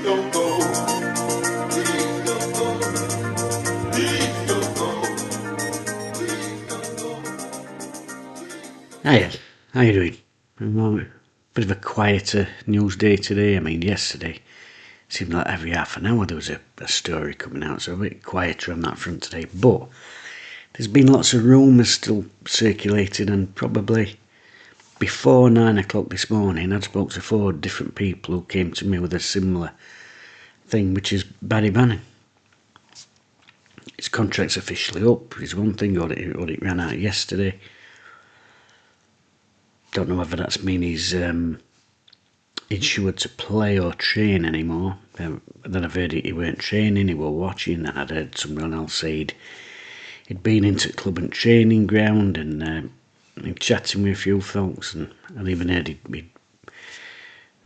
don't go. Please don't go. Please don't go. Please don't go. Hiya, how you doing? Bit of a quieter news day today. I mean, yesterday it seemed like every half an hour there was a story coming out, so a bit quieter on that front today. But there's been lots of rumours still circulating, and probably before 9 o'clock this morning I'd spoke to 4 different people who came to me with a similar thing, which is Barry Bannan. His contract's officially up, is one thing, or it ran out yesterday. Don't know whether that's mean he's insured to play or train anymore. Then I've heard he weren't training, he were watching. Then I'd heard someone else say he'd been into club and training ground and chatting with a few folks, and I'd even heard he'd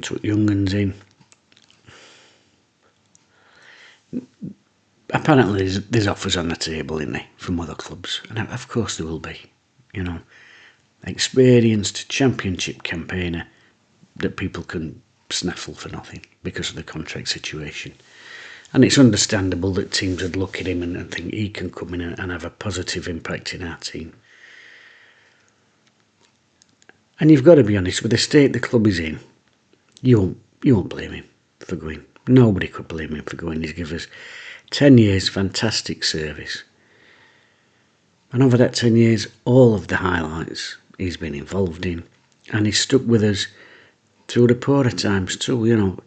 took young uns in. Apparently there's offers on the table, isn't there, from other clubs, and of course there will be, you know. Experienced championship campaigner that people can snaffle for nothing because of the contract situation. And it's understandable that teams would look at him and think he can come in and have a positive impact in our team. And you've got to be honest, with the state the club is in, you won't blame him for going. Nobody could blame him for going. He's given us 10 years fantastic service. And over that 10 years, all of the highlights he's been involved in, and he's stuck with us through the poorer times too, you know.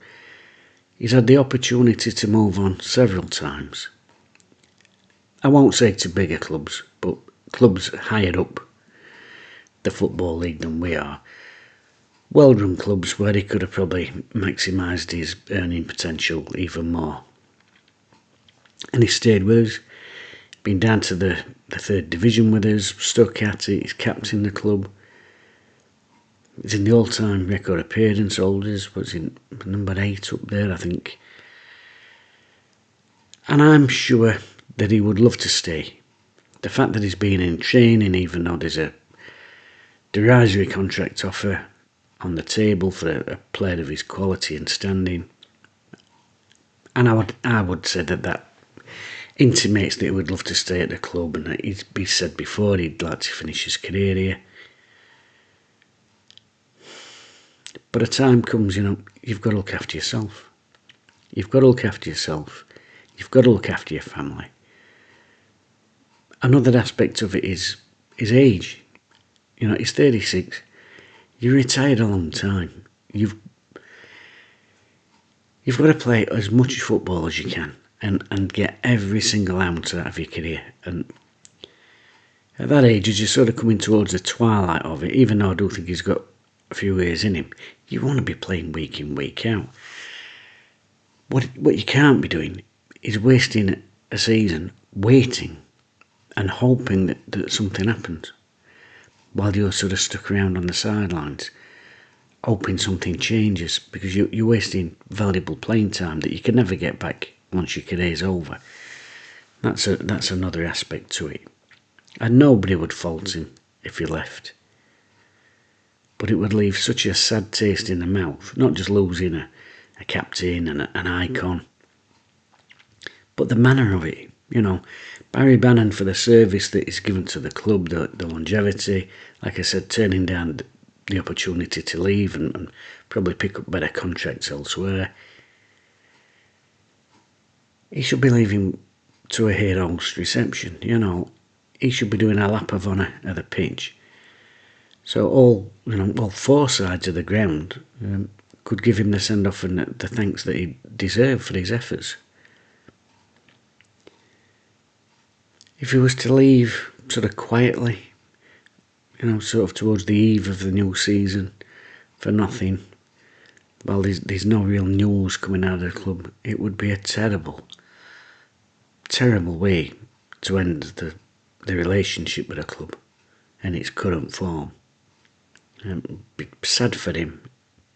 He's had the opportunity to move on several times. I won't say to bigger clubs, but clubs higher up the Football League than we are. Well-run clubs where he could have probably maximised his earning potential even more. And he stayed with us. Been down to the 3rd division with us, stuck at it, he's captain the club. He's in the all-time record appearance holders, was in number 8 up there, I think. And I'm sure that he would love to stay. The fact that he's been in training, even though there's a derisory contract offer on the table for a player of his quality and standing, and I would say that intimates that he would love to stay at the club, and that he's said before he'd like to finish his career here. But a time comes, you know, you've got to look after yourself. You've got to look after yourself. You've got to look after your family. Another aspect of it is his age. You know, he's 36. You're retired a long time. You've got to play as much football as you can. And get every single ounce out of your career. And at that age, as you're sort of coming towards the twilight of it, even though I do think he's got a few years in him, you want to be playing week in, week out. What you can't be doing is wasting a season waiting and hoping that something happens while you're sort of stuck around on the sidelines, hoping something changes, because you're wasting valuable playing time that you can never get back once your career's over. That's another aspect to it. And nobody would fault him if he left. But it would leave such a sad taste in the mouth, not just losing a captain and an icon, but the manner of it. You know, Barry Bannan, for the service that he's given to the club, the longevity, like I said, turning down the opportunity to leave and probably pick up better contracts elsewhere. He should be leaving to a hero's reception, you know. He should be doing a lap of honour at the pitch. So all 4 sides of the ground could give him the send-off and the thanks that he deserved for his efforts. If he was to leave sort of quietly, you know, sort of towards the eve of the new season for nothing, well, there's no real news coming out of the club, it would be a terrible way to end the relationship with the club in its current form. Be sad for him,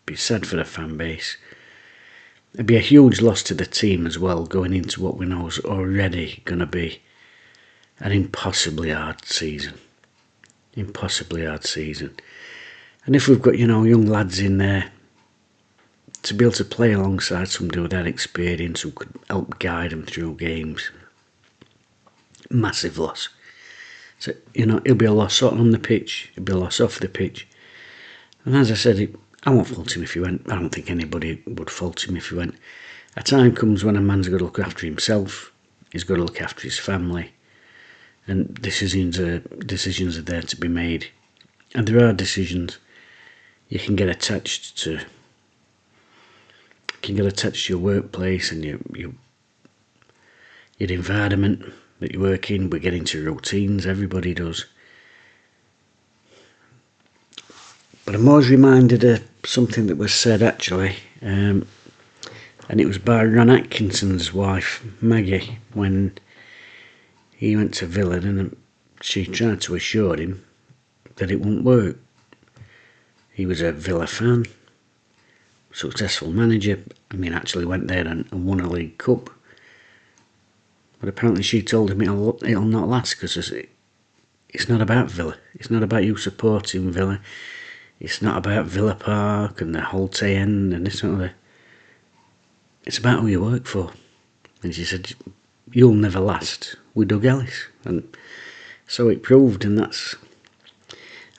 be sad for the fan base. It'd be a huge loss to the team as well, going into what we know is already going to be an impossibly hard season. And if we've got, you know, young lads in there to be able to play alongside somebody with that experience who could help guide them through games, massive loss. So, it'll be a loss on the pitch, it'll be a loss off the pitch. And as I said, I won't fault him if he went. I don't think anybody would fault him if he went. A time comes when a man's got to look after himself, he's got to look after his family, and decisions are there to be made. And there are decisions you can get attached to. You can get attached to your workplace and your environment that you work in. We get into routines, everybody does. But I'm always reminded of something that was said actually, and it was by Ron Atkinson's wife, Maggie, when he went to Villa and she tried to assure him that it wouldn't work. He was a Villa fan, successful manager. Actually went there and won a League Cup. But apparently she told him it'll not last because it's not about Villa. It's not about you supporting Villa. It's not about Villa Park and the Holte End and this and that. It's about who you work for. And she said, you'll never last with Doug Ellis. And so it proved, and I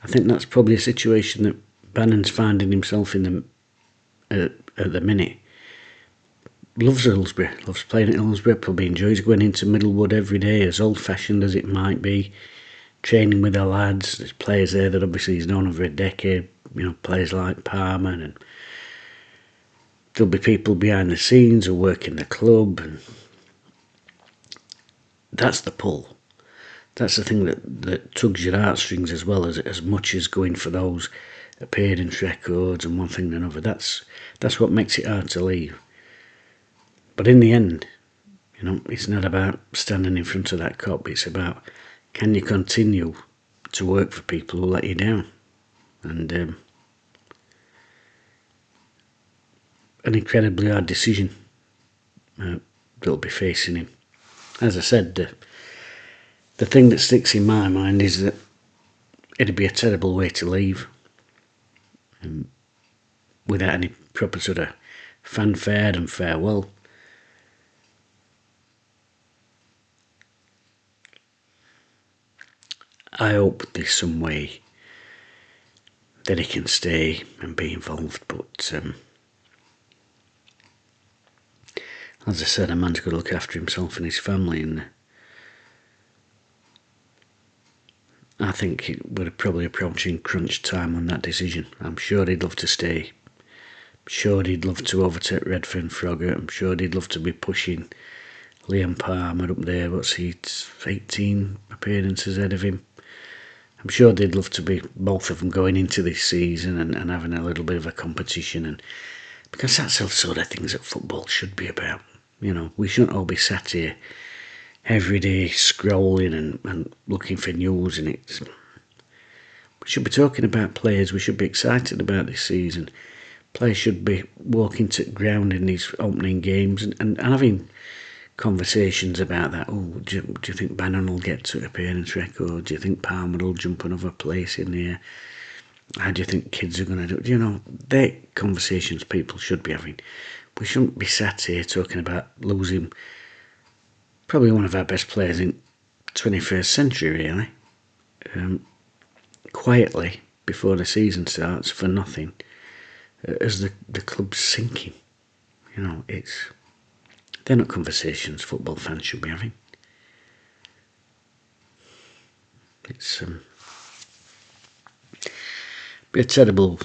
think that's probably a situation that Bannon's finding himself in at the minute. Loves Hillsborough, loves playing at Hillsborough, probably enjoys going into Middlewood every day, as old-fashioned as it might be, training with the lads. There's players there that obviously he's known over a decade, players like Palmer, and there'll be people behind the scenes who work in the club, and that's the pull. That's the thing that tugs your heartstrings as well, as much as going for those appearance records and one thing and another. That's what makes it hard to leave. But in the end, it's not about standing in front of that cop. It's about, can you continue to work for people who let you down? And an incredibly hard decision that'll be facing him. As I said, the thing that sticks in my mind is that it'd be a terrible way to leave, without any proper sort of fanfare and farewell. I hope there's some way that he can stay and be involved, but as I said, a man's got to look after himself and his family, and I think we're probably approaching crunch time on that decision. I'm sure he'd love to stay. I'm sure he'd love to overtake Redfern Frogger. I'm sure he'd love to be pushing Liam Palmer up there. What's he, 18 appearances ahead of him? I'm sure they'd love to be, both of them, going into this season and having a little bit of a competition, and because that's the sort of things that football should be about. We shouldn't all be sat here every day scrolling and looking for news, and we should be talking about players. We should be excited about this season. Players should be walking to the ground in these opening games and having conversations about that. Do you think Bannon will get to appearance record? Do you think Palmer will jump another place in there? How do you think kids are going to do? They're conversations people should be having. We shouldn't be sat here talking about losing probably one of our best players in 21st century, really, quietly before the season starts for nothing, as the club's sinking. They're not conversations football fans should be having. It's be a terrible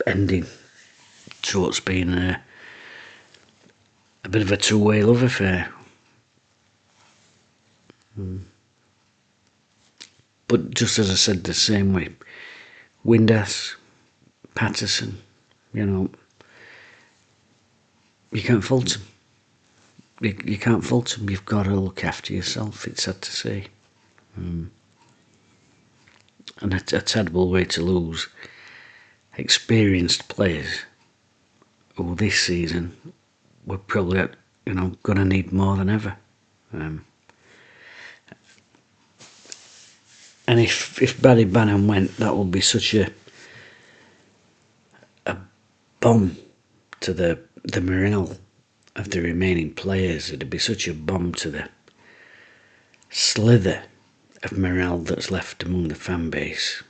ending to what's been a bit of a two-way love affair. But just as I said, the same way, Windass, Patterson, you can't fault them. You can't fault them. You've got to look after yourself. It's sad to say. And a terrible way to lose experienced players who this season we're probably going to need more than ever. And if Barry Bannan went, that would be such a bomb to the morale of the remaining players. It'd be such a bomb to the slither of morale that's left among the fan base.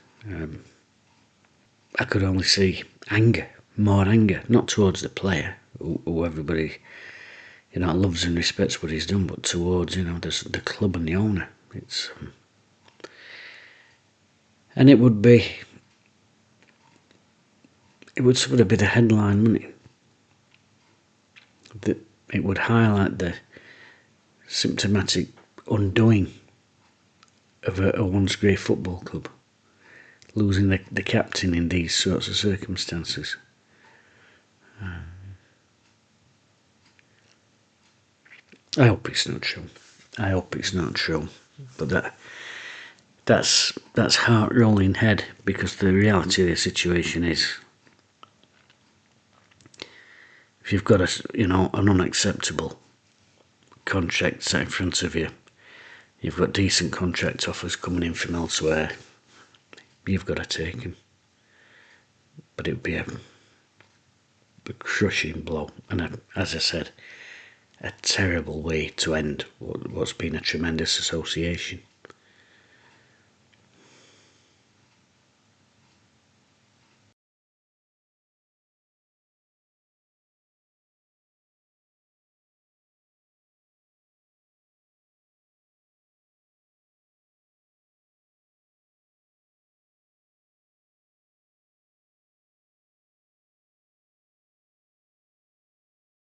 I could only see anger, more anger, not towards the player, who everybody, loves and respects what he's done, but towards, the club and the owner. And it would sort of be the headline, wouldn't it? That it would highlight the symptomatic undoing of a once great football club, losing the captain in these sorts of circumstances. I hope it's not true. But that's heart-rolling head, because the reality of the situation is, if you've got an unacceptable contract set in front of you, you've got decent contract offers coming in from elsewhere, you've got to take them. But it would be a crushing blow, and as I said, a terrible way to end what's been a tremendous association.